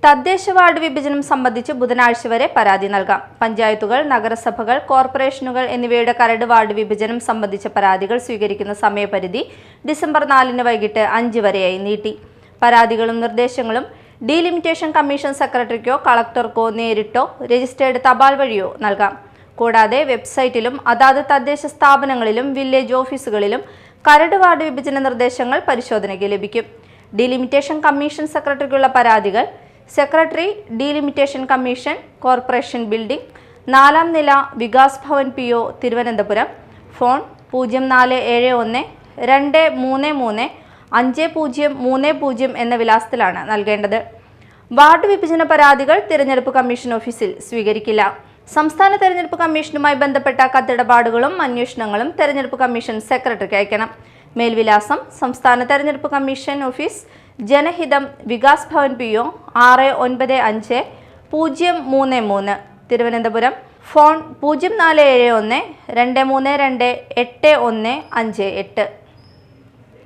തദ്ദേശ വാർഡ് വിഭജനം സംബന്ധിച്ച് ബുധനാഴ്ച വരെ പരാതി നൽകാം. പഞ്ചായത്തുകൾ, നഗരസഭകൾ, കോർപ്പറേഷനുകൾ എന്നിവയുടെ കരട് വാർഡ് വിഭജനം സംബന്ധിച്ച പരാതികൾ സ്വീകരിക്കുന്ന സമയപരിധി ഡിസംബർ 4 വൈകിട്ട് 5 വരെയായി നീട്ടി. പരാതികളും നിർദ്ദേശങ്ങളും ഡീലിമിറ്റേഷൻ കമ്മീഷൻ സെക്രട്ടറിക്കോ കളക്ടർക്കോ നേരിട്ടോ രജിസ്റ്റേർഡ് തപാൽ വഴിയോ നൽകാം. കൂടാതെ വെബ്സൈറ്റിലും അതാത് തദ്ദേശ സ്ഥാപനങ്ങളിലും വില്ലേജ് ഓഫീസുകളിലും കരട് വാർഡ് വിഭജന നിർദ്ദേശങ്ങൾ പരിശോധനയ്ക്ക് ലഭിക്കും. ഡീലിമിറ്റേഷൻ കമ്മീഷൻ സെക്രട്ടറിക്കുള്ള പരാതികൾ secretary, delimitation commission, corporation building, 4-ാം നില, വികാസ് ഭവൻ PO, തിരുവനന്തപുരം. ഫോൺ 0411-233-5030 എന്ന വിലാസത്തിലാണ് നൽകേണ്ടത്. വാർഡ് വിഭജന പരാതികൾ തിരഞ്ഞെടുപ്പ് കമ്മീഷൻ ഓഫീസിൽ സ്വീകരിക്കില്ല. സംസ്ഥാന തെരഞ്ഞെടുപ്പ് കമ്മീഷനുമായി ബന്ധപ്പെട്ട കത്തിടപാടുകളും അന്വേഷണങ്ങളും തെരഞ്ഞെടുപ്പ് കമ്മീഷൻ സെക്രട്ടറിക്ക് അയക്കണം. മേൽവിലാസം: സംസ്ഥാന തെരഞ്ഞെടുപ്പ് കമ്മീഷൻ ഓഫീസ്, ജനഹിതം, വികാസ് ഭവൻ PO, 695-033, തിരുവനന്തപുരം. ഫോൺ 0471-232-8158.